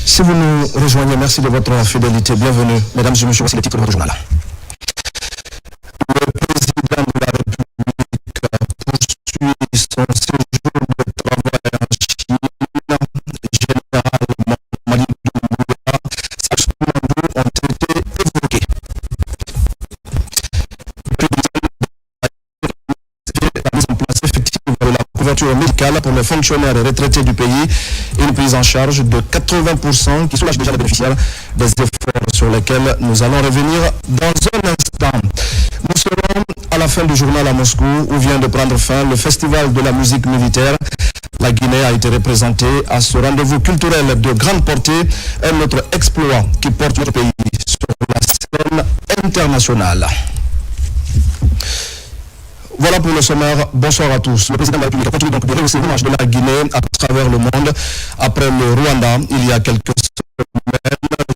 Si vous nous rejoignez, merci de votre fidélité. Bienvenue, mesdames et messieurs, voici les titres de votre journal. Le président de la République poursuit son séjour de travail en Chine. Général Mamadi Doumbouya, Ousmane ont été évoqués. La mise en place effective de la couverture médicale pour les fonctionnaires et retraités du pays, une prise en charge de 80% qui soulage déjà les bénéficiaires, des efforts sur lesquels nous allons revenir dans un instant. Nous serons à la fin du journal à Moscou où vient de prendre fin le festival de la musique militaire. La Guinée a été représentée à ce rendez-vous culturel de grande portée, un autre exploit qui porte notre pays sur la scène internationale. Voilà pour le sommaire. Bonsoir à tous. Le président de la République a continué donc de rehausser l'image de la Guinée à travers le monde. Après le Rwanda, il y a quelques semaines, le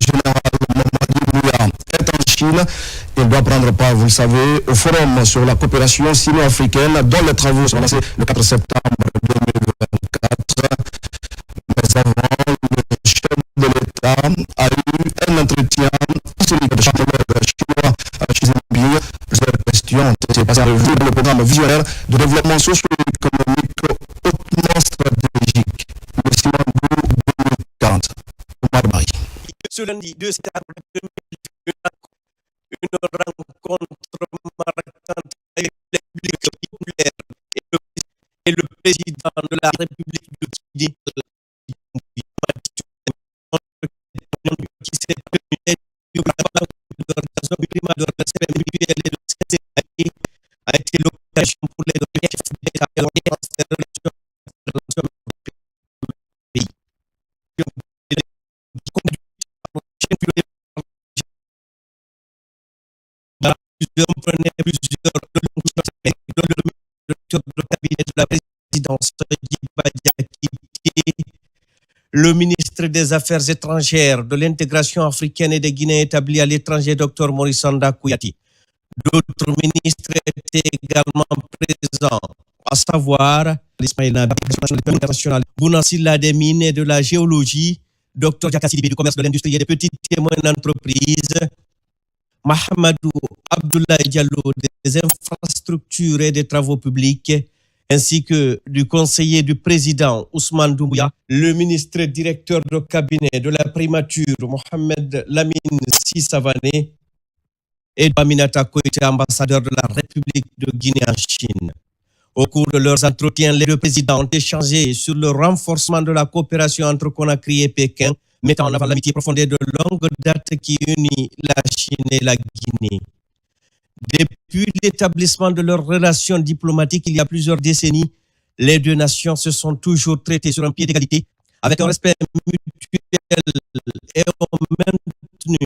général Mamadi Doumbouya est en Chine. Il doit prendre part, vous le savez, au forum sur la coopération sino-africaine dont les travaux sont lancés le 4 septembre 2024. Mais avant, le chef de l'État a eu un entretien historique de chancelier chinois Xi Jinping. Plusieurs questions ont été passées en revue dans le programme visionnaire de développement socio-économique hautement stratégique. Le Simandou 2040. Omar Marie. Ce lundi 2 septembre 2024, une rencontre marquante avec les publics populaires et le président de la République de Guinée qui s'est tenu de respect mutuel et de sincérité a été l'occasion pour les deux chefs d'État de relations pays. Plusieurs le cabinet de la présidence, le ministre des Affaires étrangères, de l'intégration africaine et des Guinéens établis à l'étranger, Dr Maurice Sanda Kouyati. D'autres ministres étaient également présents, à savoir l'Ismaïl Nabi, international, Bounassila des mines et de la géologie, Dr Jakassi du commerce, de l'industrie et des petites et moyennes entreprises, Mahamadou Abdoulaye Diallo des infrastructures et des travaux publics, ainsi que du conseiller du président Ousmane Doumbouya, le ministre directeur de cabinet de la primature Mohamed Lamine Sissavané et Aminata Koïté, ambassadeur de la République de Guinée en Chine. Au cours de leurs entretiens, les deux présidents ont échangé sur le renforcement de la coopération entre Conakry et Pékin, mettant en avant l'amitié profonde de longue date qui unit la Chine et la Guinée. Depuis l'établissement de leurs relations diplomatiques il y a plusieurs décennies, les deux nations se sont toujours traitées sur un pied d'égalité, avec un respect mutuel et ont maintenu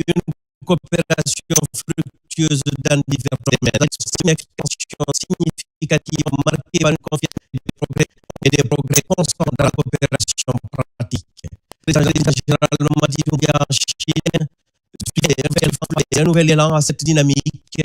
une coopération fructueuse dans divers domaines. Une expansion significative marquée par une confiance et des progrès constants dans la coopération pratique. Le président général Mamadi Doumbouya en Chine un nouvel élan à cette dynamique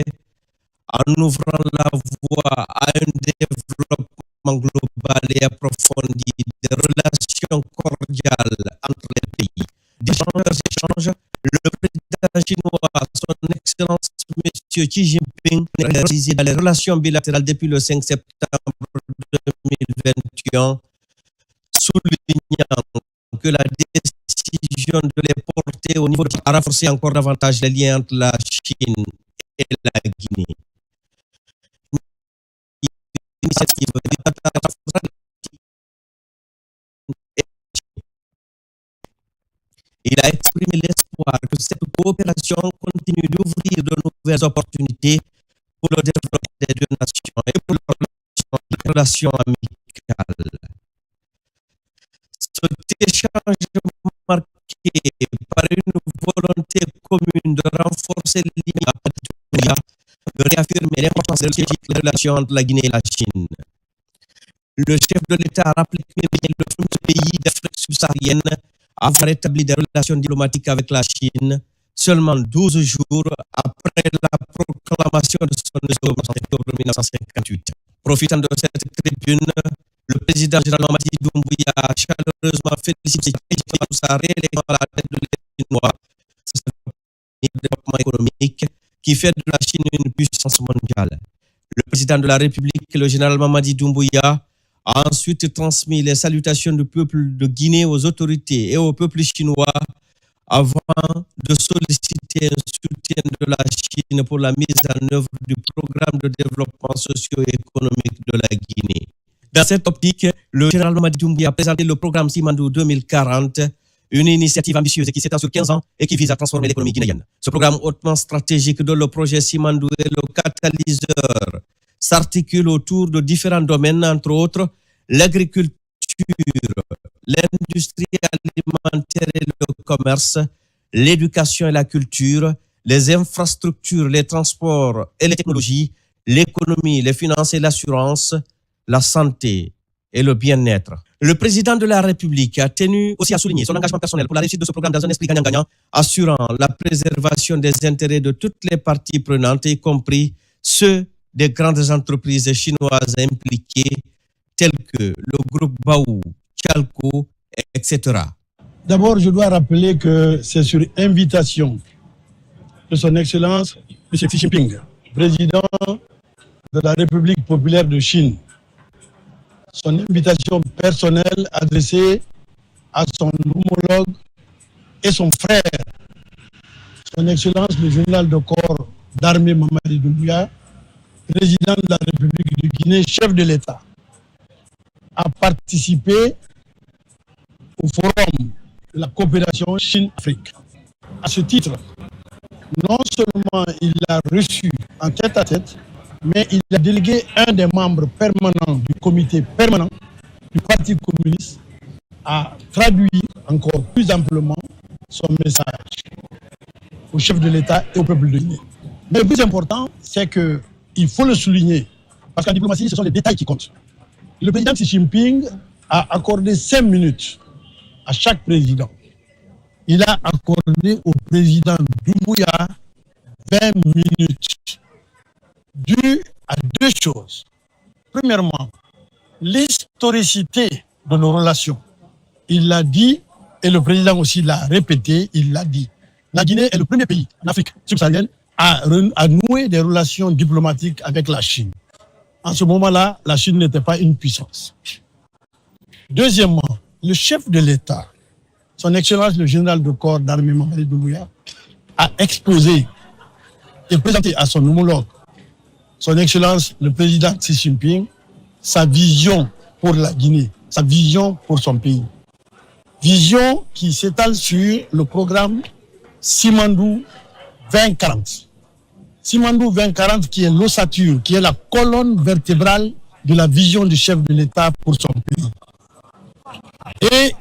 en ouvrant la voie à un développement global et approfondi des relations cordiales entre les pays. D'échanges, le président chinois, son Excellence M. Xi Jinping, a réalisé dans les relations bilatérales depuis le 5 septembre 2021, soulignant que la décision de les porter au niveau a renforcé encore davantage les liens entre la Chine et la Guinée. Il a exprimé l'espoir que cette coopération continue d'ouvrir de nouvelles opportunités pour le développement des deux nations et pour les relations amicales. Cet échange marqué par une volonté commune de renforcer les liens, de réaffirmer l'importance de la relation entre la Guinée et la Chine. Le chef de l'État a rappelé que le premier pays d'Afrique subsaharienne à avoir établi des relations diplomatiques avec la Chine seulement 12 jours après la proclamation de son indépendance en octobre 1958. Profitant de cette tribune, le président général Mamadi Doumbouya a chaleureusement félicité pour sa réélection à la tête de l'État chinois. C'est un développement économique qui fait de la Chine une puissance mondiale. Le président de la République, le général Mamadi Doumbouya, a ensuite transmis les salutations du peuple de Guinée aux autorités et au peuple chinois avant de solliciter un soutien de la Chine pour la mise en œuvre du programme de développement socio-économique de la Guinée. Dans cette optique, le général Mamadi Doumbouya a présenté le programme Simandou 2040, une initiative ambitieuse qui s'étend sur 15 ans et qui vise à transformer l'économie guinéenne. Ce programme hautement stratégique dont le projet Simandou est le catalyseur s'articule autour de différents domaines, entre autres l'agriculture, l'industrie alimentaire et le commerce, l'éducation et la culture, les infrastructures, les transports et les technologies, l'économie, les finances et l'assurance, la santé et le bien-être. Le président de la République a tenu aussi à souligner son engagement personnel pour la réussite de ce programme dans un esprit gagnant-gagnant, assurant la préservation des intérêts de toutes les parties prenantes, y compris ceux des grandes entreprises chinoises impliquées, telles que le groupe Baou, Chalco, etc. D'abord, je dois rappeler que c'est sur invitation de son Excellence M. Xi Jinping, président de la République populaire de Chine, son invitation personnelle adressée à son homologue et son frère, son Excellence le général de corps d'armée Mamadi Doumbouya, président de la République de Guinée, chef de l'État, a participé au forum de la coopération Chine-Afrique. À ce titre, non seulement il a reçu en tête-à-tête, mais il a délégué un des membres permanents du comité permanent du Parti communiste à traduire encore plus amplement son message au chef de l'État et au peuple de Guinée. Mais le plus important, c'est qu'il faut le souligner, parce qu'en diplomatie, ce sont les détails qui comptent. Le président Xi Jinping a accordé 5 minutes à chaque président. Il a accordé au président Doumbouya 20 minutes, dû à deux choses. Premièrement, l'historicité de nos relations. Il l'a dit, et le président aussi l'a répété, il l'a dit. La Guinée est le premier pays en Afrique subsaharienne à nouer des relations diplomatiques avec la Chine. En ce moment-là, la Chine n'était pas une puissance. Deuxièmement, le chef de l'État, son Excellence le général de corps d'armée Mamadi Doumbouya, a exposé et présenté à son homologue, son Excellence le président Xi Jinping, sa vision pour la Guinée, sa vision pour son pays. Vision qui s'étale sur le programme Simandou 2040. Simandou 2040 qui est l'ossature, qui est la colonne vertébrale de la vision du chef de l'État pour son pays. Et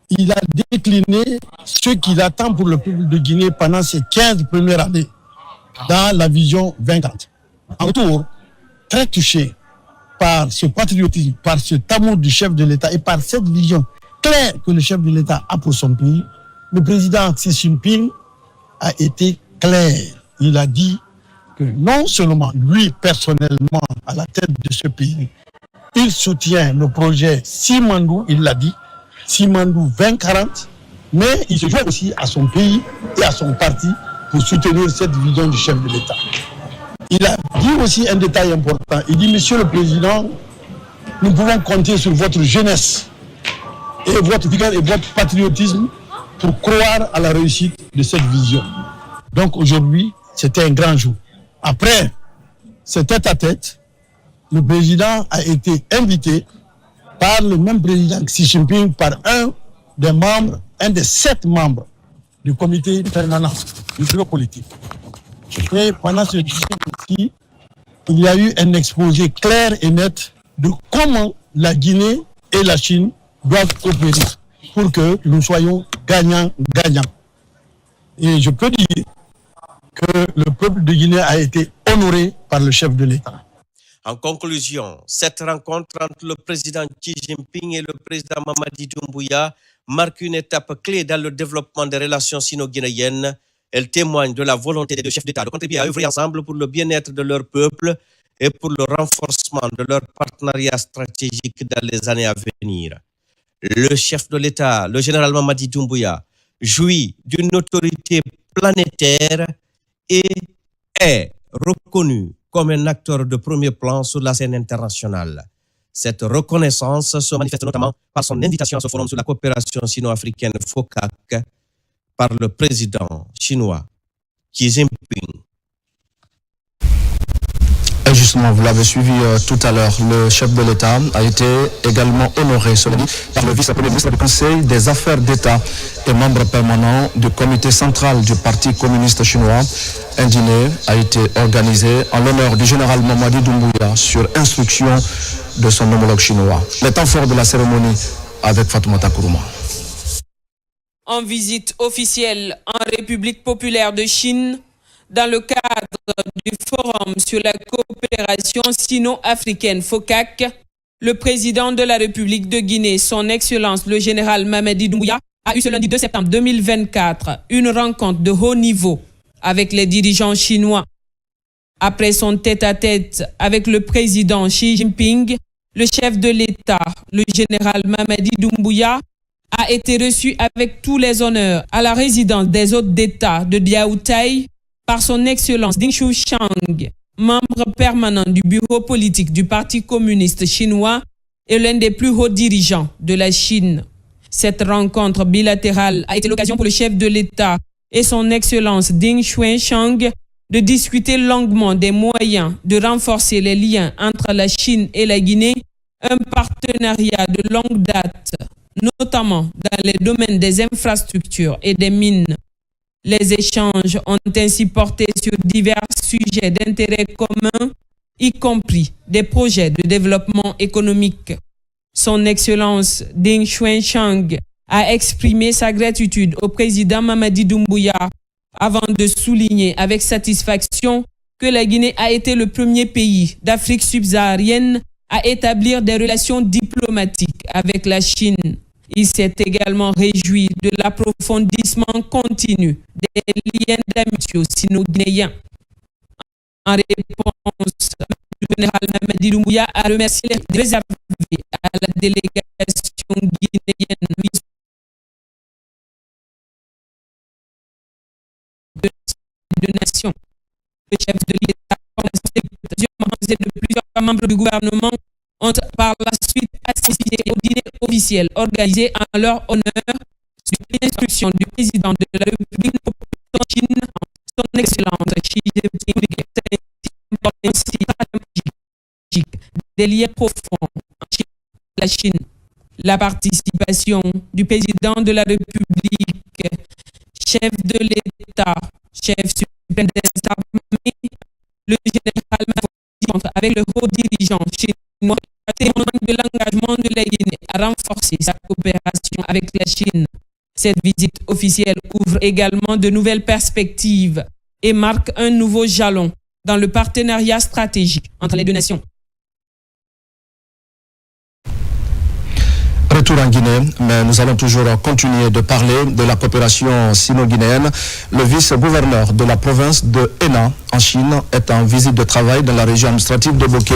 il a décliné ce qu'il attend pour le peuple de Guinée pendant ces 15 premières années dans la vision 2040. En retour, très touché par ce patriotisme, par cet amour du chef de l'État et par cette vision claire que le chef de l'État a pour son pays, le président Xi Jinping a été clair. Il a dit que non seulement lui personnellement à la tête de ce pays, il soutient le projet Simandou, il l'a dit, Simandou 2040, mais il se joint aussi à son pays et à son parti pour soutenir cette vision du chef de l'État. Il a dit aussi un détail important. Il dit, Monsieur le Président, nous pouvons compter sur votre jeunesse et votre vigueur et votre patriotisme pour croire à la réussite de cette vision. Donc aujourd'hui, c'était un grand jour. Après ce tête-à-tête, le président a été invité par le même président Xi Jinping, par un des 7 membres du comité permanent du bureau politique. Et pendant ce discours-ci, il y a eu un exposé clair et net de comment la Guinée et la Chine doivent coopérer pour que nous soyons gagnants-gagnants. Et je peux dire que le peuple de Guinée a été honoré par le chef de l'État. En conclusion, cette rencontre entre le président Xi Jinping et le président Mamadi Doumbouya marque une étape clé dans le développement des relations sino-guinéennes Elle témoigne de la volonté des deux chefs d'État de contribuer à œuvrer ensemble pour le bien-être de leur peuple et pour le renforcement de leur partenariat stratégique dans les années à venir. Le chef de l'État, le général Mamadi Doumbouya, jouit d'une autorité planétaire et est reconnu comme un acteur de premier plan sur la scène internationale. Cette reconnaissance se manifeste notamment par son invitation à ce forum sur la coopération sino-africaine FOCAC par le président chinois Xi Jinping. Et justement, vous l'avez suivi tout à l'heure, le chef de l'État a été également honoré par le vice-premier ministre du Conseil des Affaires d'État et membre permanent du comité central du Parti communiste chinois. Un dîner a été organisé en l'honneur du général Mamadi Doumbouya sur instruction de son homologue chinois. Les temps forts de la cérémonie avec Fatoumata Kourouma. En visite officielle en République populaire de Chine, dans le cadre du Forum sur la coopération sino-africaine FOCAC, le président de la République de Guinée, son Excellence le général Mamadi Doumbouya, a eu ce lundi 2 septembre 2024 une rencontre de haut niveau avec les dirigeants chinois. Après son tête-à-tête avec le président Xi Jinping, le chef de l'État, le général Mamadi Doumbouya, a été reçu avec tous les honneurs à la résidence des hôtes d'État de Diaoutaï par son Excellence Ding Xuchang, membre permanent du bureau politique du Parti communiste chinois et l'un des plus hauts dirigeants de la Chine. Cette rencontre bilatérale a été l'occasion pour le chef de l'État et son Excellence Ding Xuchang de discuter longuement des moyens de renforcer les liens entre la Chine et la Guinée, un partenariat de longue date, notamment dans les domaines des infrastructures et des mines. Les échanges ont ainsi porté sur divers sujets d'intérêt commun, y compris des projets de développement économique. Son Excellence Ding Xuchang a exprimé sa gratitude au président Mamadi Doumbouya avant de souligner avec satisfaction que la Guinée a été le premier pays d'Afrique subsaharienne à établir des relations diplomatiques avec la Chine. Il s'est également réjoui de l'approfondissement continu des liens d'amitié sino-guinéens. En réponse, le général Mamadi Doumbouya a remercié les réservés à la délégation guinéenne de nations. Le chef de l'État et de plusieurs membres du gouvernement ont par la suite assisté au dîner officiel organisé en leur honneur sur l'instruction du président de la République de Chine, son Excellence Xi Jinping, des liens profonds entre la Chine. La participation du président de la République, chef de l'État, chef suprême des armées, le général Mamadi avec le haut dirigeant chinois, témoigne de l'engagement de la Guinée à renforcer sa coopération avec la Chine. Cette visite officielle ouvre également de nouvelles perspectives et marque un nouveau jalon dans le partenariat stratégique entre les deux nations. Retour en Guinée, mais nous allons toujours continuer de parler de la coopération sino-guinéenne. Le vice-gouverneur de la province de Henan, en Chine, est en visite de travail dans la région administrative de Boké.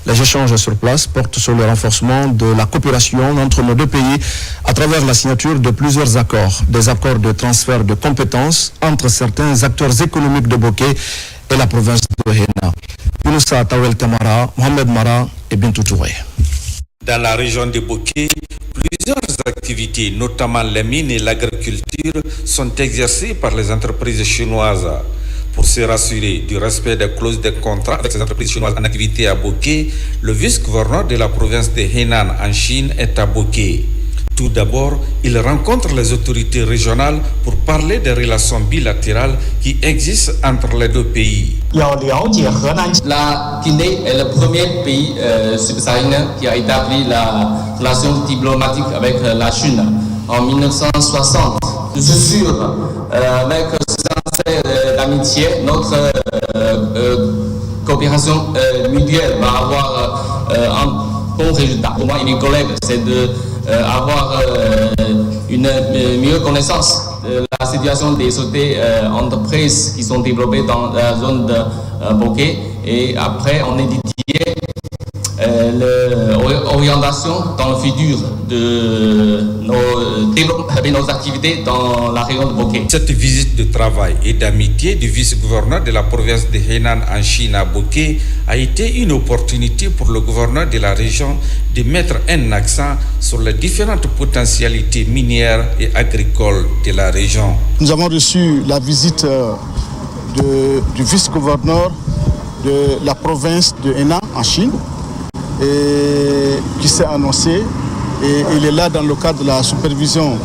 Les échanges sur place portent sur le renforcement de la coopération entre nos deux pays à travers la signature de plusieurs accords. Des accords de transfert de compétences entre certains acteurs économiques de Boké et la province de Henan. Younoussa Tawel Kamara, Mohamed Mara et Bintou Touré. Dans la région de Boké, plusieurs activités, notamment les mines et l'agriculture, sont exercées par les entreprises chinoises. Pour se rassurer du respect des clauses de contrat avec ces entreprises chinoises en activité à Boké, le vice-gouverneur de la province de Henan en Chine est à Boké. Tout d'abord, il rencontre les autorités régionales pour parler des relations bilatérales qui existent entre les deux pays. La Guinée est le premier pays subsaharien qui a établi la relation diplomatique avec la Chine en 1960. Je suis sûr, avec ces affaires d'amitié, notre coopération mutuelle va avoir un bon résultat. Pour moi et mes collègues, c'est d'avoir une meilleure connaissance la situation des sociétés entreprises qui sont développées dans la zone de Bokeh. Et après, on étudiait l'orientation dans le futur de nos activités dans la région de Bokeh. Cette visite de travail et d'amitié du vice-gouverneur de la province de Henan en Chine à Bokeh a été une opportunité pour le gouverneur de la région de mettre un accent sur les différentes potentialités minières et agricoles de la région. Nous avons reçu la visite du vice-gouverneur de la province de Henan en Chine et qui s'est annoncé, et il est là dans le cadre de la supervision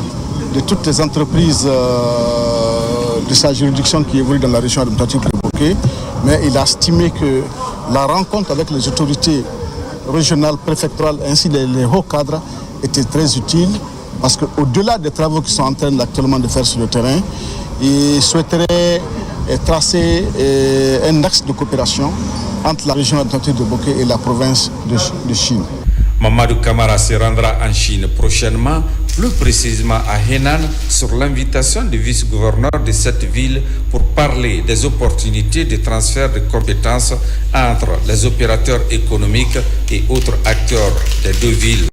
de toutes les entreprises de sa juridiction qui évoluent dans la région administrative de Bokeh, mais il a estimé que la rencontre avec les autorités régionales, préfectorales ainsi que les hauts cadres était très utile parce qu'au-delà des travaux qui sont en train actuellement de faire sur le terrain, il souhaiterait tracer un axe de coopération entre la région administrative de Bokeh et la province de Chine. Mamadou Kamara se rendra en Chine prochainement, plus précisément à Henan, sur l'invitation du vice-gouverneur de cette ville pour parler des opportunités de transfert de compétences entre les opérateurs économiques et autres acteurs des deux villes.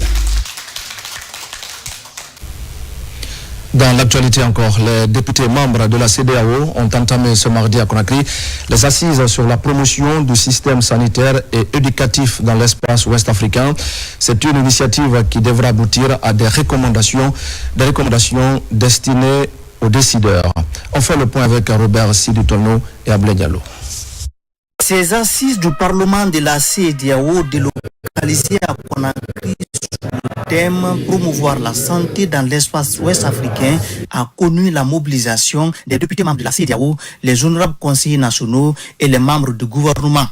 Dans l'actualité encore, les députés membres de la CEDEAO ont entamé ce mardi à Conakry les assises sur la promotion du système sanitaire et éducatif dans l'espace ouest africain. C'est une initiative qui devra aboutir à des recommandations destinées aux décideurs. On fait le point avec Robert Sidutono et Ablé Diallo. Ces assises du Parlement de la CEDEAO délocalisées à Conakry sous le thème promouvoir la santé dans l'espace ouest africain a connu la mobilisation des députés membres de la CEDEAO, les honorables conseillers nationaux et les membres du gouvernement.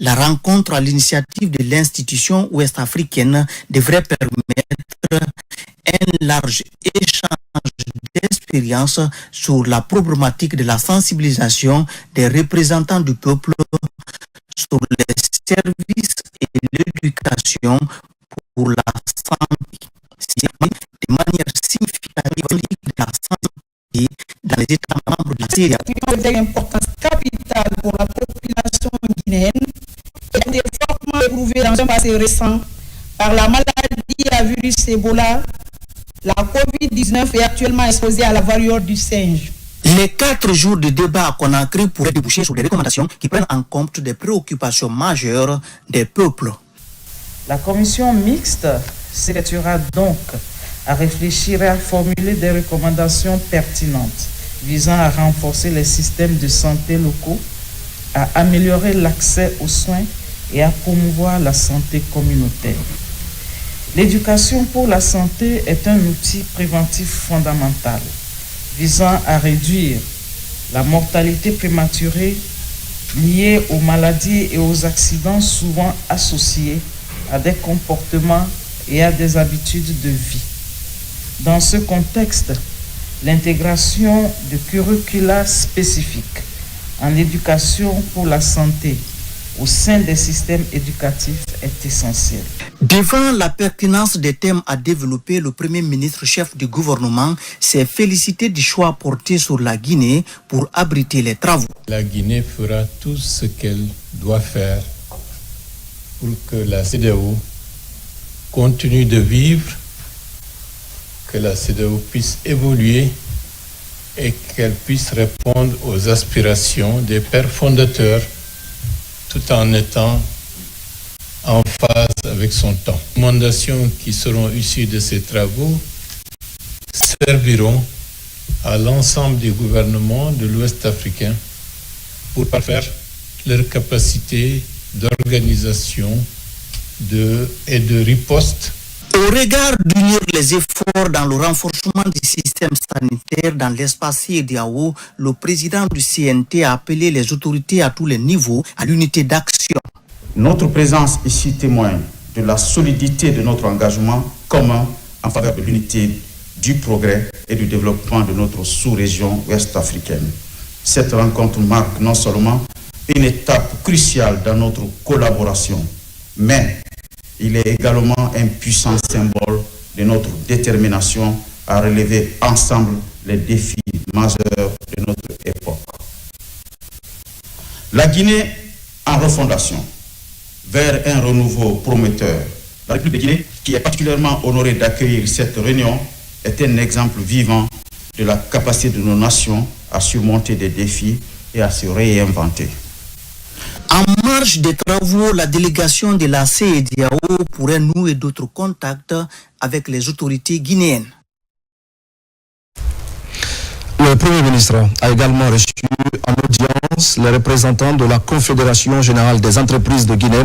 La rencontre à l'initiative de l'institution ouest-africaine devrait permettre un large échange d'expériences sur la problématique de la sensibilisation des représentants du peuple sur les services et l'éducation pour la santé. De manière significative de la santé dans les États membres de la CEDEAO. Une importance capitale pour la population guinéenne et des fortement éprouvées dans un passé récent par la maladie à virus Ebola. La COVID-19 est actuellement exposée à la variole du singe. Les 4 jours de débat à Conakry pourraient déboucher sur des recommandations qui prennent en compte des préoccupations majeures des peuples. La commission mixte s'évertuera donc à réfléchir et à formuler des recommandations pertinentes visant à renforcer les systèmes de santé locaux, à améliorer l'accès aux soins et à promouvoir la santé communautaire. L'éducation pour la santé est un outil préventif fondamental visant à réduire la mortalité prématurée liée aux maladies et aux accidents souvent associés à des comportements et à des habitudes de vie. Dans ce contexte, l'intégration de curricula spécifiques en éducation pour la santé au sein des systèmes éducatifs est essentiel. Devant la pertinence des thèmes à développer, le Premier ministre chef du gouvernement s'est félicité du choix porté sur la Guinée pour abriter les travaux. La Guinée fera tout ce qu'elle doit faire pour que la CEDEAO continue de vivre, que la CEDEAO puisse évoluer et qu'elle puisse répondre aux aspirations des pères fondateurs tout en étant en phase avec son temps. Les recommandations qui seront issues de ces travaux serviront à l'ensemble des gouvernements de l'Ouest africain pour parfaire leur capacité d'organisation et de riposte. Au regard d'unir les efforts dans le renforcement du système sanitaire dans l'espace CEDEAO, le président du CNT a appelé les autorités à tous les niveaux à l'unité d'action. Notre présence ici témoigne de la solidité de notre engagement commun en faveur de l'unité, du progrès et du développement de notre sous-région ouest-africaine. Cette rencontre marque non seulement une étape cruciale dans notre collaboration, mais il est également un puissant symbole de notre détermination à relever ensemble les défis majeurs de notre époque. La Guinée en refondation, vers un renouveau prometteur. La République de Guinée, qui est particulièrement honorée d'accueillir cette réunion, est un exemple vivant de la capacité de nos nations à surmonter des défis et à se réinventer. En marge des travaux, la délégation de la CEDEAO pourrait nouer d'autres contacts avec les autorités guinéennes. Le Premier ministre a également reçu en audience les représentants de la Confédération générale des entreprises de Guinée.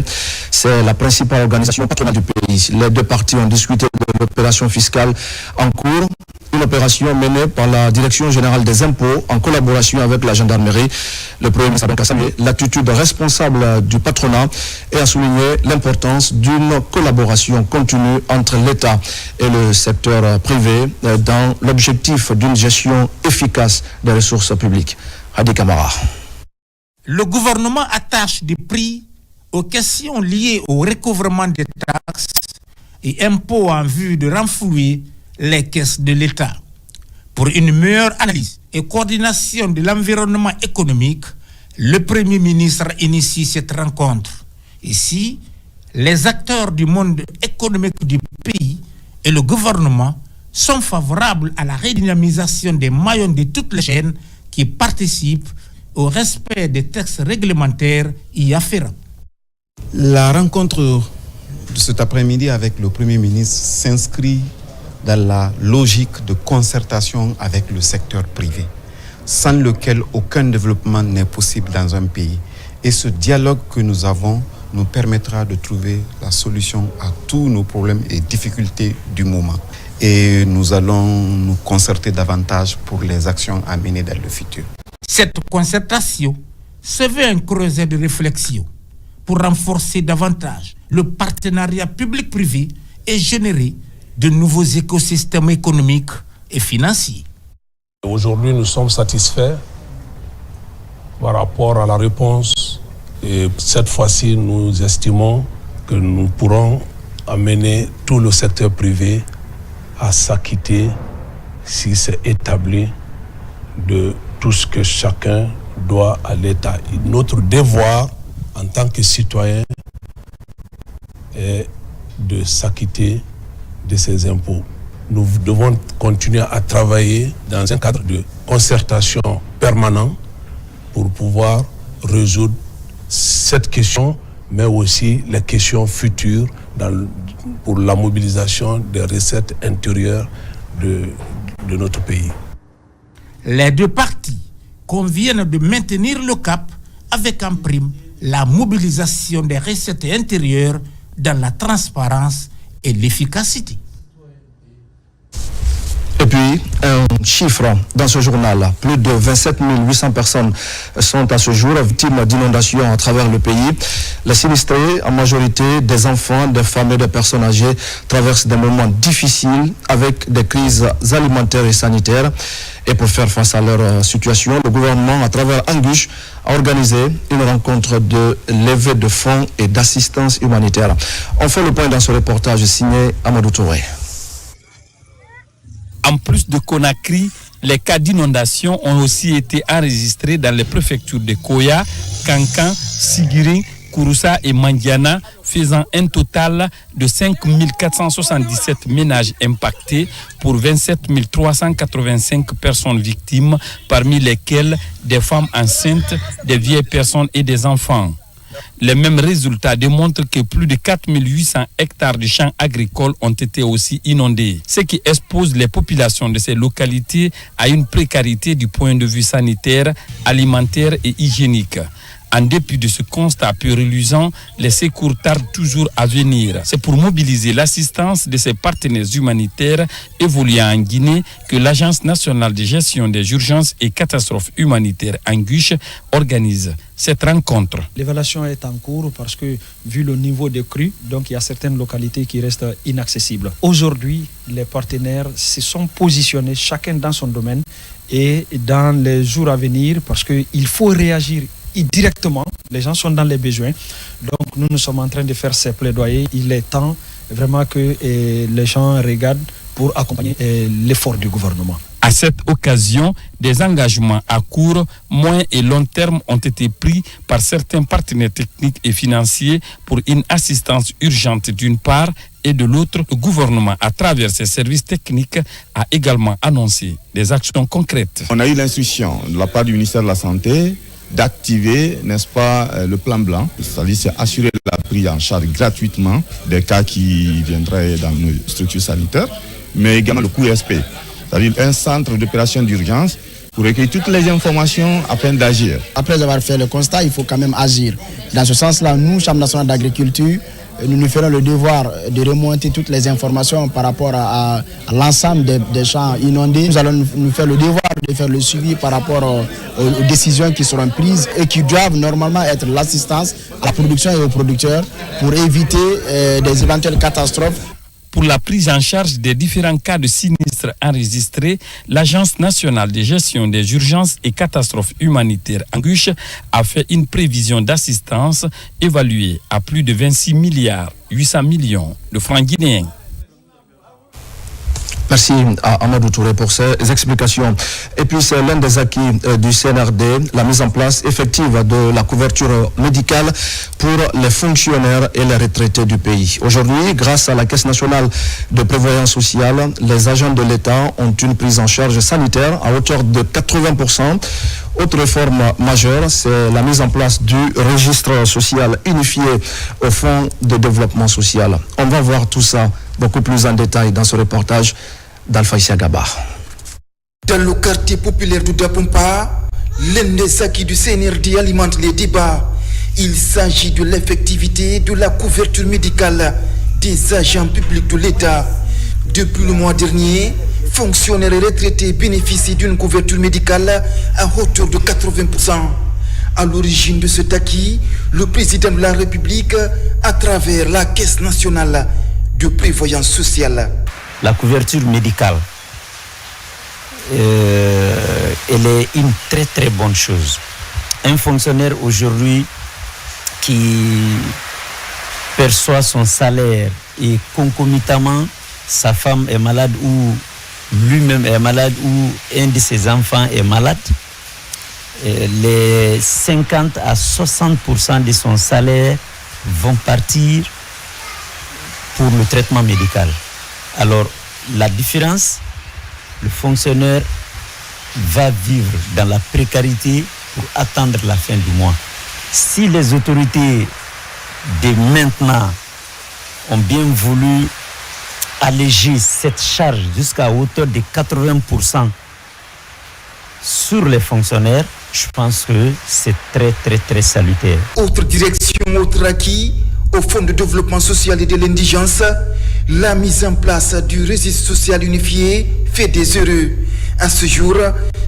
C'est la principale organisation patronale du pays. Les deux parties ont discuté de l'opération fiscale en cours, une opération menée par la Direction générale des impôts en collaboration avec la gendarmerie. Le Premier ministre a donc salué l'attitude responsable du patronat et a souligné l'importance d'une collaboration continue entre l'État et le secteur privé dans l'objectif d'une gestion efficace des ressources publiques. Hadi Kamara. Le gouvernement attache des prix aux questions liées au recouvrement des taxes et impôts en vue de renflouer les caisses de l'État. Pour une meilleure analyse et coordination de l'environnement économique, le Premier ministre initie cette rencontre. Ici, les acteurs du monde économique du pays et le gouvernement sont favorables à la redynamisation des maillons de toutes les chaînes qui participent au respect des textes réglementaires y afférents. La rencontre de cet après-midi avec le Premier ministre s'inscrit dans la logique de concertation avec le secteur privé, sans lequel aucun développement n'est possible dans un pays. Et ce dialogue que nous avons nous permettra de trouver la solution à tous nos problèmes et difficultés du moment. Et nous allons nous concerter davantage pour les actions à mener dans le futur. Cette concertation se veut un creuset de réflexion pour renforcer davantage le partenariat public-privé et générer de nouveaux écosystèmes économiques et financiers. Aujourd'hui, nous sommes satisfaits par rapport à la réponse et cette fois-ci, nous estimons que nous pourrons amener tout le secteur privé à s'acquitter, si c'est établi, de tout ce que chacun doit à l'État. Et notre devoir en tant que citoyen est de s'acquitter de ces impôts. Nous devons continuer à travailler dans un cadre de concertation permanent pour pouvoir résoudre cette question, mais aussi les questions futures pour la mobilisation des recettes intérieures de notre pays. Les deux parties conviennent de maintenir le cap avec en prime la mobilisation des recettes intérieures dans la transparence et l'efficacité. Et puis, un chiffre dans ce journal. Plus de 27 800 personnes sont à ce jour victimes d'inondations à travers le pays. Les sinistrés, en majorité des enfants, des femmes et des personnes âgées, traversent des moments difficiles avec des crises alimentaires et sanitaires. Et pour faire face à leur situation, le gouvernement, à travers Anguche, a organisé une rencontre de levée de fonds et d'assistance humanitaire. On fait le point dans ce reportage signé Amadou Touré. En plus de Conakry, les cas d'inondation ont aussi été enregistrés dans les préfectures de Koya, Kankan, Sigiri, Kouroussa et Mandiana, faisant un total de 5 477 ménages impactés pour 27 385 personnes victimes, parmi lesquelles des femmes enceintes, des vieilles personnes et des enfants. Les mêmes résultats démontrent que plus de 4 800 hectares de champs agricoles ont été aussi inondés, ce qui expose les populations de ces localités à une précarité du point de vue sanitaire, alimentaire et hygiénique. En dépit de ce constat peu reluisant, les secours tardent toujours à venir. C'est pour mobiliser l'assistance de ses partenaires humanitaires évoluant en Guinée que l'Agence nationale de gestion des urgences et catastrophes humanitaires Anguche organise cette rencontre. L'évaluation est en cours parce que, vu le niveau de crue, donc il y a certaines localités qui restent inaccessibles. Aujourd'hui, les partenaires se sont positionnés chacun dans son domaine et dans les jours à venir parce qu'il faut réagir directement, les gens sont dans les besoins. Donc nous sommes en train de faire ces plaidoyers. Il est temps vraiment que les gens regardent pour accompagner l'effort du gouvernement. À cette occasion, des engagements à court, moyen et long terme ont été pris par certains partenaires techniques et financiers pour une assistance urgente d'une part et de l'autre. Le gouvernement, à travers ses services techniques, a également annoncé des actions concrètes. On a eu l'instruction de la part du ministère de la Santé d'activer, n'est-ce pas, le plan blanc, c'est-à-dire c'est assurer la prise en charge gratuitement des cas qui viendraient dans nos structures sanitaires, mais également le QSP, c'est-à-dire un centre d'opération d'urgence pour recueillir toutes les informations afin d'agir. Après avoir fait le constat, il faut quand même agir. Dans ce sens-là, nous, Chambre nationale d'agriculture, nous ferons le devoir de remonter toutes les informations par rapport à l'ensemble des champs inondés. Nous allons nous faire le devoir de faire le suivi par rapport aux décisions qui seront prises et qui doivent normalement être l'assistance à la production et aux producteurs pour éviter des éventuelles catastrophes. Pour la prise en charge des différents cas de sinistres enregistrés, l'Agence nationale de gestion des urgences et catastrophes humanitaires ANGUSH a fait une prévision d'assistance évaluée à plus de 26 milliards 800 millions de francs guinéens. Merci à Amadou Touré pour ces explications. Et puis c'est l'un des acquis du CNRD, la mise en place effective de la couverture médicale pour les fonctionnaires et les retraités du pays. Aujourd'hui, grâce à la Caisse nationale de prévoyance sociale, les agents de l'État ont une prise en charge sanitaire à hauteur de 80%. Autre réforme majeure, c'est la mise en place du registre social unifié au Fonds de développement social. On va voir tout ça beaucoup plus en détail dans ce reportage d'Alpha Gaba. Dans le quartier populaire de Dapompa, l'un des acquis du CNRD alimente les débats. Il s'agit de l'effectivité de la couverture médicale des agents publics de l'État. Depuis le mois dernier, fonctionnaires et retraités bénéficient d'une couverture médicale à hauteur de 80%. À l'origine de cet acquis, le président de la République, à travers la Caisse nationale de prévoyance sociale. La couverture médicale, elle est une très très bonne chose. Un fonctionnaire aujourd'hui qui perçoit son salaire et concomitamment sa femme est malade ou lui-même est malade ou un de ses enfants est malade, les 50 à 60% de son salaire vont partir pour le traitement médical. Alors, la différence, le fonctionnaire va vivre dans la précarité pour attendre la fin du mois. Si les autorités de maintenant ont bien voulu alléger cette charge jusqu'à hauteur de 80% sur les fonctionnaires, je pense que c'est très très très salutaire. Autre direction, autre acquis, au Fonds de développement social et de l'indigence, la mise en place du registre social unifié fait des heureux. À ce jour,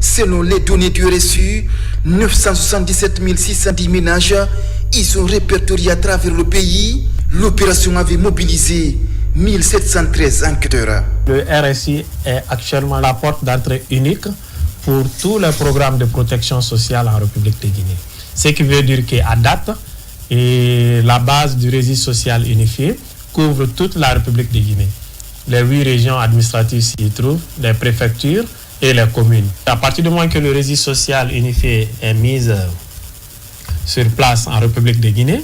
selon les données du RSU, 977 610 ménages y sont répertoriés à travers le pays. L'opération avait mobilisé 1713 enquêteurs. Le RSI est actuellement la porte d'entrée unique pour tous les programmes de protection sociale en République de Guinée. Ce qui veut dire qu'à date, la base du registre social unifié couvre toute la République de Guinée. Les 8 régions administratives s'y trouvent, les préfectures et les communes. À partir du moment que le registre social unifié est mis sur place en République de Guinée,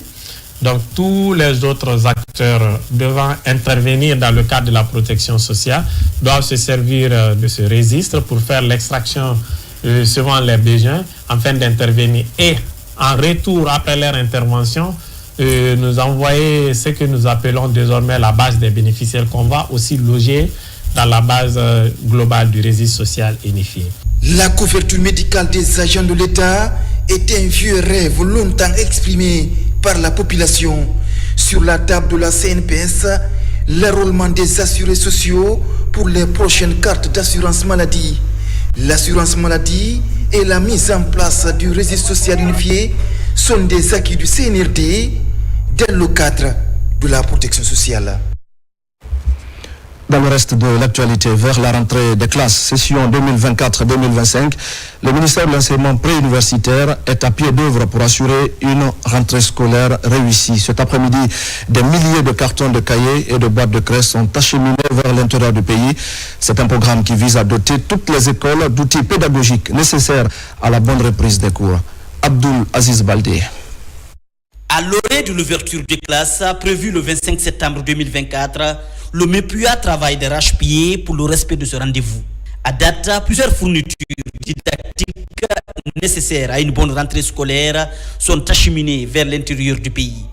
donc tous les autres acteurs devant intervenir dans le cadre de la protection sociale doivent se servir de ce registre pour faire l'extraction suivant les besoins afin d'intervenir et en retour après leur intervention nous envoyer ce que nous appelons désormais la base des bénéficiaires qu'on va aussi loger dans la base globale du registre social unifié. La couverture médicale des agents de l'État est un vieux rêve longtemps exprimé par la population. Sur la table de la CNPS, l'enrôlement des assurés sociaux pour les prochaines cartes d'assurance maladie. L'assurance maladie et la mise en place du registre social unifié sont des acquis du CNRD dans le cadre de la protection sociale. Dans le reste de l'actualité, vers la rentrée des classes, session 2024-2025, le ministère de l'enseignement préuniversitaire est à pied d'œuvre pour assurer une rentrée scolaire réussie. Cet après-midi, des milliers de cartons de cahiers et de boîtes de craie sont acheminés vers l'intérieur du pays. C'est un programme qui vise à doter toutes les écoles d'outils pédagogiques nécessaires à la bonne reprise des cours. Abdul Aziz Baldé. À l'orée de l'ouverture des classes prévue le 25 septembre 2024, le MEPUA travaille d'arrache-pied pour le respect de ce rendez-vous. À date, plusieurs fournitures didactiques nécessaires à une bonne rentrée scolaire sont acheminées vers l'intérieur du pays.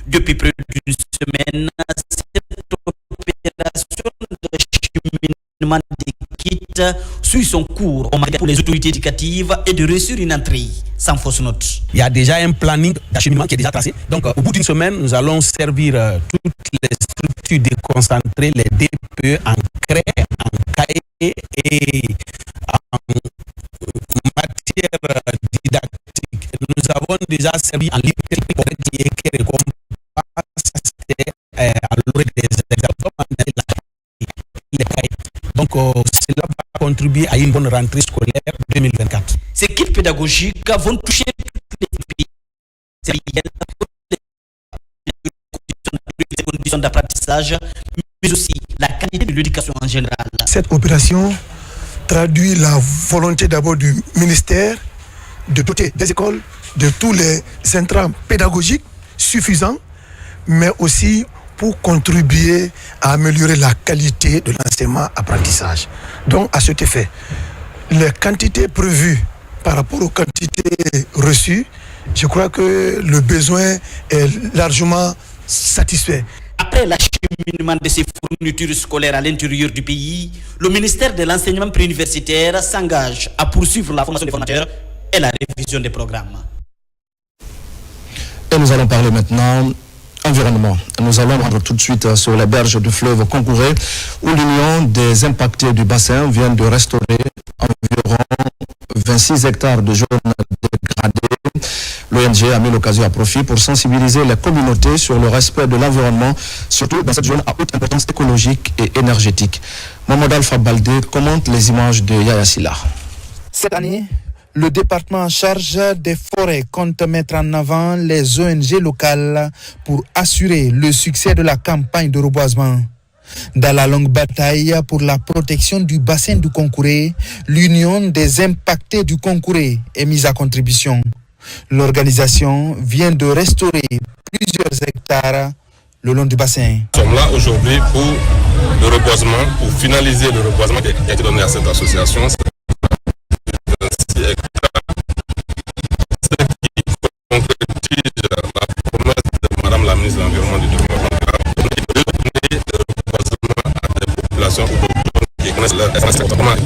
Depuis près d'une semaine, cette opération d'acheminement des kits suit son cours pour les autorités éducatives et de réussir une entrée sans fausse note. Il y a déjà un planning d'acheminement qui est déjà tracé. Donc, au bout d'une semaine, nous allons servir toutes les structures déconcentrées, les DPE en craie, en cahier et en matière didactique. Nous avons déjà servi en livre qui est à l'orée des examens. Donc, cela va contribuer à une bonne rentrée scolaire 2024. Ces kits pédagogiques vont toucher toutes les pays, les conditions d'apprentissage, mais aussi la qualité de l'éducation en général. Cette opération traduit la volonté d'abord du ministère de doter des écoles de tous les intrants pédagogiques suffisants, mais aussi pour contribuer à améliorer la qualité de l'enseignement-apprentissage. Donc, à cet effet, les quantités prévues par rapport aux quantités reçues, je crois que le besoin est largement satisfait. Après l'acheminement de ces fournitures scolaires à l'intérieur du pays, le ministère de l'enseignement préuniversitaire s'engage à poursuivre la formation des formateurs et la révision des programmes. Et nous allons parler maintenant environnement. Nous allons rendre tout de suite sur les berges du fleuve Concouré, où l'Union des impactés du bassin vient de restaurer environ 26 hectares de zones dégradées. L'ONG a mis l'occasion à profit pour sensibiliser les communautés sur le respect de l'environnement, surtout dans cette zone à haute importance écologique et énergétique. Mohamed Alpha Baldé commente les images de Yaya Silla. Cette année, le département en charge des forêts compte mettre en avant les ONG locales pour assurer le succès de la campagne de reboisement. Dans la longue bataille pour la protection du bassin du Concouré, l'Union des impactés du Concouré est mise à contribution. L'organisation vient de restaurer plusieurs hectares le long du bassin. Nous sommes là aujourd'hui pour le reboisement, pour finaliser le reboisement qui a été donné à cette association. Madame la ministre de l'Environnement et du Développement durable, de donner le reboisement à des populations qui connaissent leur comportement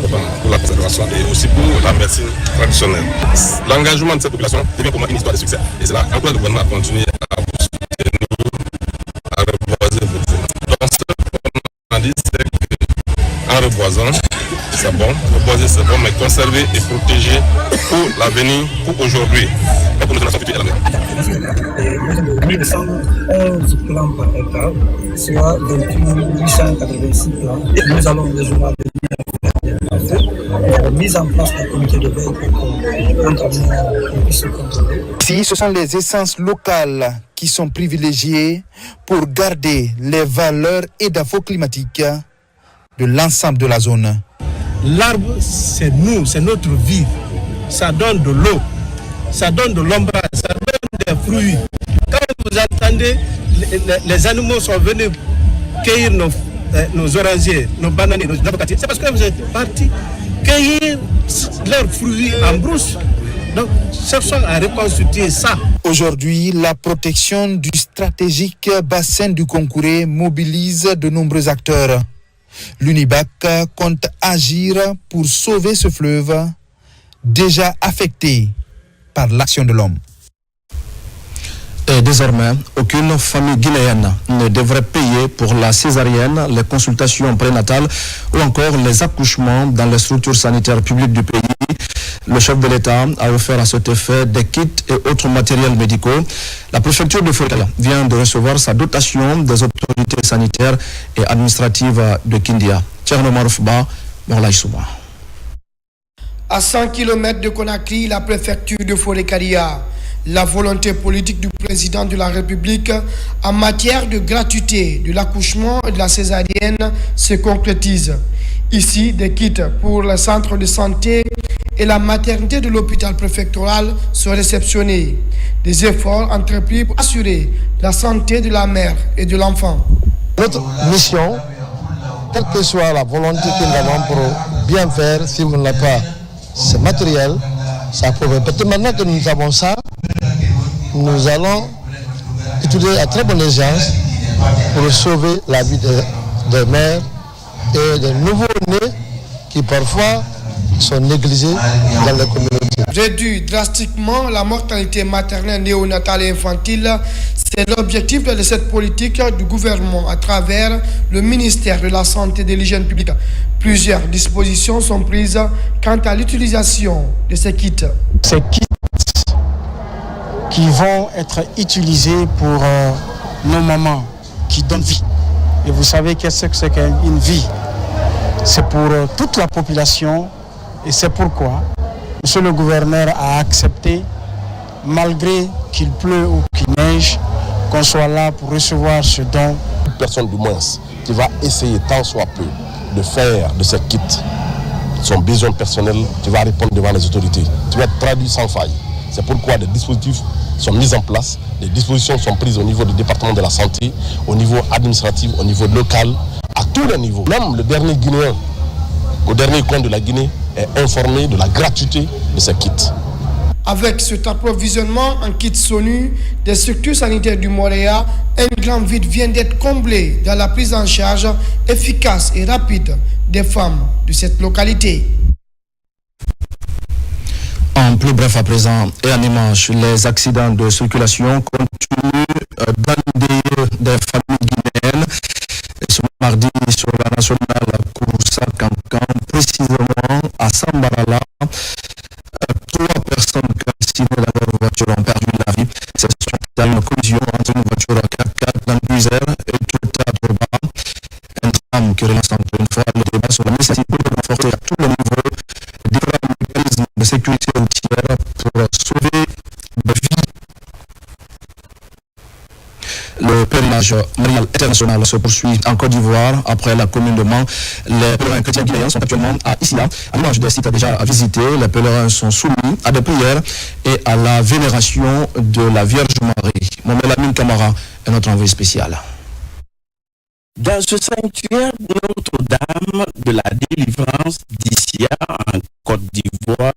pour la préservation et aussi pour la médecine traditionnelle. L'engagement de cette population devient pour moi une histoire de succès et cela encourage le gouvernement à continuer à vous soutenir, à reboiser vos zones. Donc ce qu'on a dit, c'est qu'en reboisant, c'est bon, reboiser c'est bon, mais conserver et protéger pour l'avenir, pour aujourd'hui, et pour notre nation future et l'avenir. 1111 plans par hectare, soit 28 886 plans. Nous allons désormais venir mise en place d'un comité de veille pour qu'on puisse se contrôler. Ici, ce sont les essences locales qui sont privilégiées pour garder les valeurs édapho-climatiques de l'ensemble de la zone. L'arbre, c'est nous, c'est notre vie. Ça donne de l'eau, ça donne de l'ombrage, ça donne des fruits. Quand vous entendez, les animaux sont venus cueillir nos orangers, nos bananiers, nos avocatiers, c'est parce que vous êtes partis cueillir leurs fruits en brousse. Donc, cherchons à reconstituer ça. Aujourd'hui, la protection du stratégique bassin du Concouré mobilise de nombreux acteurs. L'UNIBAC compte agir pour sauver ce fleuve déjà affecté par l'action de l'homme. Et désormais, aucune famille guinéenne ne devrait payer pour la césarienne, les consultations prénatales ou encore les accouchements dans les structures sanitaires publiques du pays. Le chef de l'État a offert à cet effet des kits et autres matériels médicaux. La préfecture de Forekala vient de recevoir sa dotation des autorités sanitaires et administratives de Kindia. Tcherno Maroufba, Morlaï Souma. À 100 km de Conakry, la préfecture de Forekala, la volonté politique du président de la République en matière de gratuité de l'accouchement et de la césarienne se concrétise. Ici, des kits pour le centre de santé et la maternité de l'hôpital préfectoral sont réceptionnés. Des efforts entrepris pour assurer la santé de la mère et de l'enfant. Notre mission, quelle que soit la volonté que nous avons pour bien faire, si on n'a pas ce matériel, ça prouve. Peut-être maintenant que nous avons ça, nous allons utiliser à très bonne urgence pour sauver la vie des mères et des nouveaux-nés qui parfois sont négligés dans les communautés. Réduire drastiquement la mortalité maternelle, néonatale et infantile, c'est l'objectif de cette politique du gouvernement à travers le ministère de la Santé et de l'Hygiène publique. Plusieurs dispositions sont prises quant à l'utilisation de ces kits. Ces kits qui vont être utilisés pour nos mamans qui donnent vie. Et vous savez qu'est-ce que c'est qu'une vie? C'est pour toute la population et c'est pourquoi Monsieur le gouverneur a accepté, malgré qu'il pleut ou qu'il neige, qu'on soit là pour recevoir ce don. Une personne du moins qui va essayer tant soit peu de faire de ces kits son besoin personnel, tu vas répondre devant les autorités. Tu vas être traduit sans faille. C'est pourquoi des dispositifs sont mis en place, des dispositions sont prises au niveau du département de la santé, au niveau administratif, au niveau local, à tous les niveaux. Même le dernier Guinéen, au dernier coin de la Guinée, est informé de la gratuité de ces kits. Avec cet approvisionnement en kits SONU des structures sanitaires du Moréa, un grand vide vient d'être comblé dans la prise en charge efficace et rapide des femmes de cette localité. En plus bref à présent et en image, les accidents de circulation continuent d'endeuiller des familles guinéennes. Et ce mardi sur la nationale Kouroussa Kankan, précisément à Sambarala, 3 personnes calcinées dans leur voiture ont perdu la vie. C'est suite à une collision entre une voiture 4x4 dans le Buzer et Toyota Durba. Un drame qui relance encore une fois le débat sur la nécessité de renforcer à tous les niveaux différents mécanismes de sécurité routière pour sauver des vies. Le pèlerinage marial international se poursuit en Côte d'Ivoire après la commune de Mans. Les pèlerins chrétiens guinéens sont actuellement à Issia. À l'image des sites déjà visités, les pèlerins sont soumis à des prières et à la vénération de la Vierge Marie. Mohamed Kamara est notre envoyé spécial. Dans ce sanctuaire Notre-Dame de la Délivrance d'Issia en Côte d'Ivoire,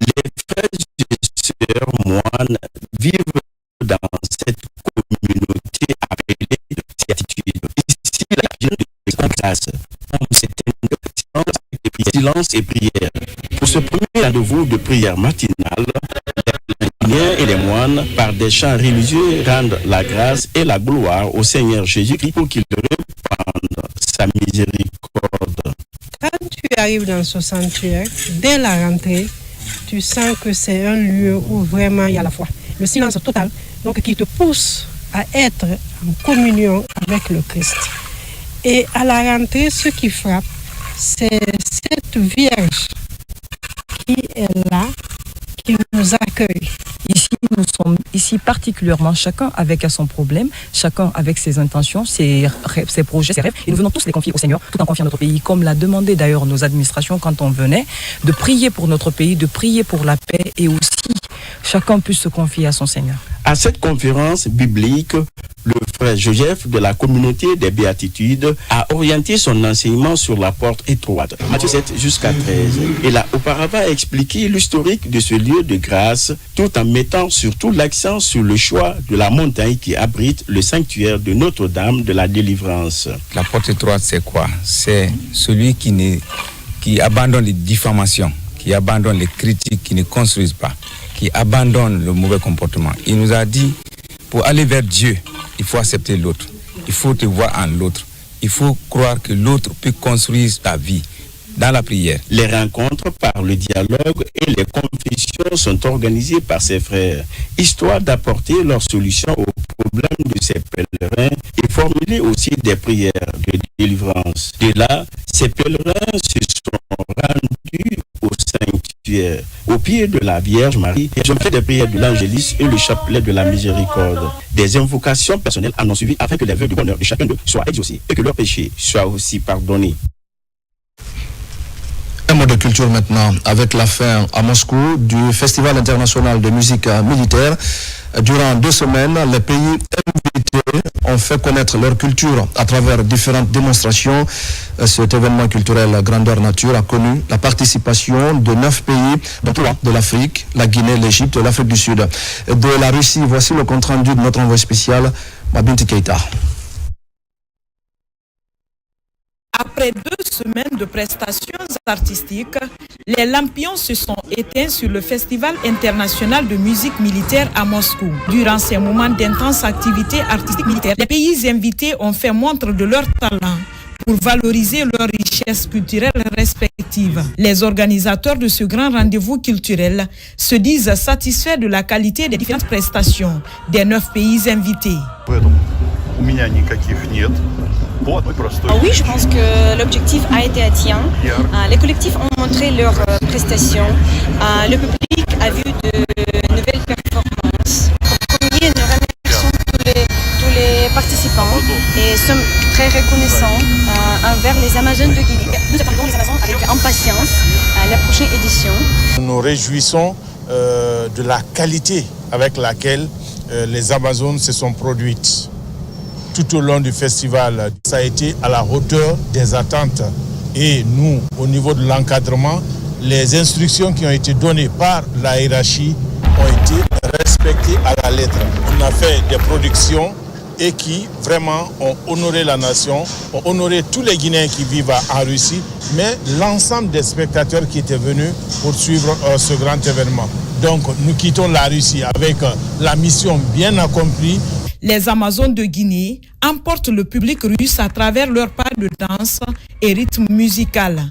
les frères et sœurs moines vivent dans cette communauté appelée Béatitude. Ici, la vie de classe, c'est silence et prière. Pour ce premier rendez-vous de prière matinale, les Guinéens et les moines, par des chants religieux, rendent la grâce et la gloire au Seigneur Jésus-Christ pour qu'il répande sa miséricorde. Quand tu arrives dans ce sanctuaire, dès la rentrée, tu sens que c'est un lieu où vraiment il y a la foi. Le silence total, donc qui te pousse à être en communion avec le Christ. Et à la rentrée, ce qui frappe, c'est cette Vierge qui est là, qui nous accueille. Ici, nous sommes ici particulièrement, chacun avec son problème, chacun avec ses intentions, ses projets, ses rêves. Et nous venons tous les confier au Seigneur, tout en confiant notre pays, comme l'a demandé d'ailleurs nos administrations quand on venait, de prier pour notre pays, de prier pour la paix et aussi chacun puisse se confier à son Seigneur. À cette conférence biblique, le frère Joseph de la communauté des Béatitudes a orienté son enseignement sur la porte étroite, Matthieu 7 jusqu'à 13. Il a auparavant expliqué l'historique de ce lieu de grâce, tout en mettant surtout l'accent sur le choix de la montagne qui abrite le sanctuaire de Notre-Dame de la Délivrance. La porte étroite, c'est quoi? C'est celui qui abandonne les diffamations, qui abandonne les critiques, qui ne construisent pas, qui abandonne le mauvais comportement. Il nous a dit, pour aller vers Dieu, il faut accepter l'autre. Il faut te voir en l'autre. Il faut croire que l'autre peut construire ta vie. dans la prière. Les rencontres par le dialogue et les confessions sont organisées par ces frères, histoire d'apporter leurs solutions aux problèmes de ces pèlerins et formuler aussi des prières de délivrance. De là, ces pèlerins se sont rendus au sanctuaire, au pied de la Vierge Marie, et ont fait des prières de l'Angélus et le chapelet de la miséricorde. Des invocations personnelles en ont suivi afin que les vœux de bonheur de chacun d'eux soient exaucés et que leurs péchés soient aussi pardonnés. Un mot de culture maintenant, avec la fin à Moscou du Festival international de musique militaire. Durant 2 semaines, les pays invités ont fait connaître leur culture à travers différentes démonstrations. Cet événement culturel grandeur nature a connu la participation de 9 pays, dont 3 de l'Afrique, la Guinée, l'Égypte et l'Afrique du Sud. De la Russie, voici le compte rendu de notre envoyé spécial, Mabinti Keita. Après 2 semaines de prestations artistiques, les lampions se sont éteints sur le Festival international de musique militaire à Moscou. Durant ces moments d'intense activité artistique militaire, les pays invités ont fait montre de leur talent pour valoriser leurs richesses culturelles respectives. Les organisateurs de ce grand rendez-vous culturel se disent satisfaits de la qualité des différentes prestations des 9 pays invités. Oui, je pense que l'objectif a été atteint. Les collectifs ont montré leurs prestations. Le public a vu de nouvelles performances. En premier, nous remercions tous les participants et sommes très reconnaissants envers les Amazones de Guinée. Nous attendons les Amazones avec impatience la prochaine édition. Nous nous réjouissons de la qualité avec laquelle les Amazones se sont produites. Tout au long du festival, ça a été à la hauteur des attentes. Et nous, au niveau de l'encadrement, les instructions qui ont été données par la hiérarchie ont été respectées à la lettre. On a fait des productions et qui vraiment ont honoré la nation, ont honoré tous les Guinéens qui vivent en Russie, mais l'ensemble des spectateurs qui étaient venus pour suivre ce grand événement. Donc nous quittons la Russie avec la mission bien accomplie. Les Amazones de Guinée emportent le public russe à travers leurs pas de danse et rythme musical.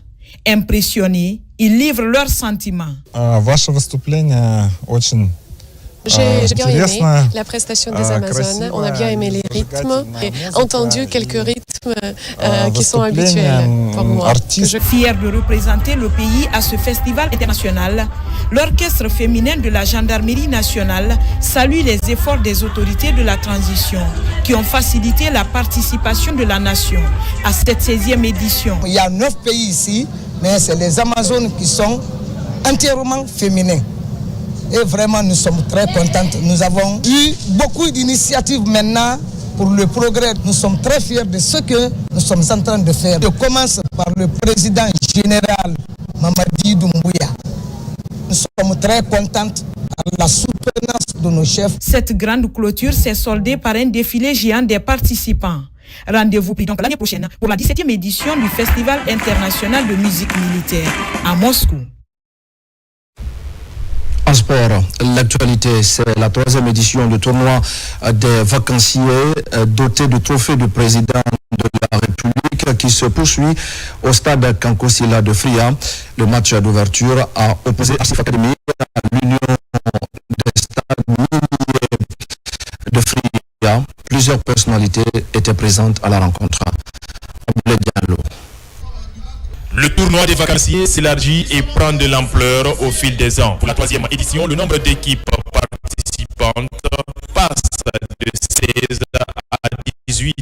Impressionnés, ils livrent leurs sentiments. J'ai bien aimé la prestation des Amazones, on a bien aimé les rythmes et entendu quelques rythmes qui sont habituels pour moi. Je suis fière de représenter le pays à ce festival international. L'orchestre féminin de la gendarmerie nationale salue les efforts des autorités de la transition qui ont facilité la participation de la nation à cette 16e édition. Il y a 9 pays ici, mais c'est les Amazones qui sont entièrement féminins. Et vraiment, nous sommes très contents. Nous avons eu beaucoup d'initiatives maintenant pour le progrès. Nous sommes très fiers de ce que nous sommes en train de faire. Je commence par le président général Mamadi Doumbouya. Nous sommes très contents de la soutenance de nos chefs. Cette grande clôture s'est soldée par un défilé géant des participants. Rendez-vous pris donc l'année prochaine pour la 17e édition du Festival international de musique militaire à Moscou. En sport, l'actualité, c'est la 3e édition du tournoi des vacanciers doté de trophée du président de la République qui se poursuit au stade Kankosila de Fria. Le match d'ouverture a opposé Asif Academy à l'Union des stades miniers de Fria. Plusieurs personnalités étaient présentes à la rencontre. Le tournoi des vacanciers s'élargit et prend de l'ampleur au fil des ans. Pour la 3e édition, le nombre d'équipes participantes passe de 16 à 18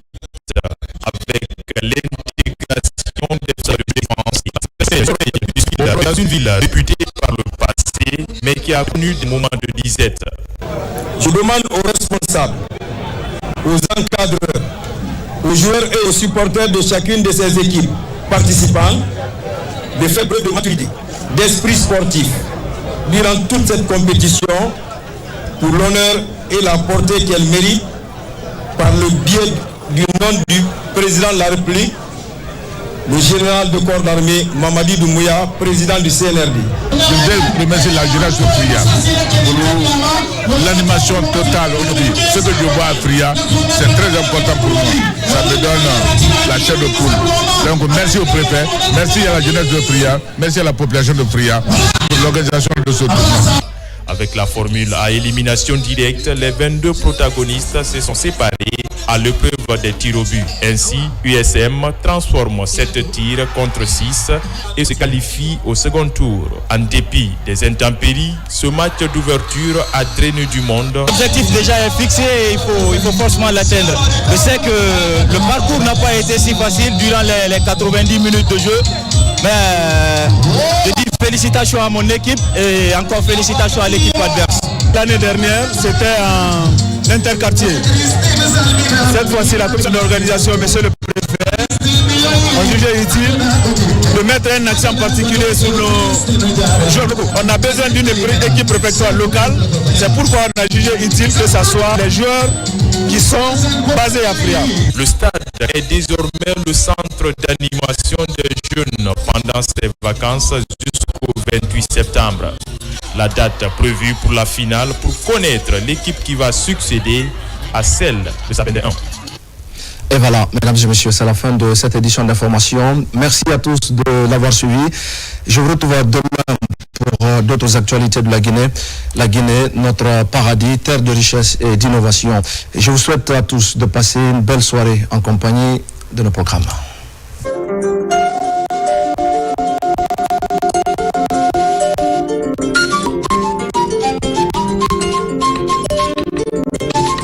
avec l'intégration des défense. Dans une ville réputée par le passé, mais qui a connu des moments de disette. Je demande aux responsables, aux encadreurs, aux joueurs et aux supporters de chacune de ces équipes participantes de faire preuve de maturité, d'esprit sportif durant toute cette compétition pour l'honneur et la portée qu'elle mérite par le biais du nom du président de la République, le général de corps d'armée Mamadi Doumbouya, président du CNRD. Je voudrais remercier la jeunesse de Fria pour l'animation totale aujourd'hui. Ce que je vois à Fria, c'est très important pour moi. Ça me donne la chair de poule. Donc merci au préfet, merci à la jeunesse de Fria, merci à la population de Fria pour l'organisation de ce tournoi. Avec la formule à élimination directe, les 22 protagonistes se sont séparés à l'épreuve des tirs au but. Ainsi, USM transforme 7 tirs contre 6 et se qualifie au second tour. En dépit des intempéries, ce match d'ouverture a drainé du monde. L'objectif déjà est fixé et il faut forcément l'atteindre. Je sais que le parcours n'a pas été si facile durant les 90 minutes de jeu, mais je dis félicitations à mon équipe et encore félicitations à l'équipe adverse. L'année dernière, c'était un interquartier. Cette fois-ci, la commission d'organisation, monsieur le préfet, a jugé utile de mettre un accent particulier sur nos joueurs locaux. On a besoin d'une équipe répertoire locale. C'est pourquoi on a jugé utile que ce soit les joueurs qui sont basés à Fria. Le stade est désormais le centre d'animation des jeunes pendant ces vacances jusqu'au 28 septembre. La date prévue pour la finale pour connaître l'équipe qui va succéder à celle de Sapende 1. Et voilà, mesdames et messieurs, c'est la fin de cette édition d'information. Merci à tous de l'avoir suivi. Je vous retrouve demain pour d'autres actualités de la Guinée. La Guinée, notre paradis, terre de richesse et d'innovation. Et je vous souhaite à tous de passer une belle soirée en compagnie de nos programmes.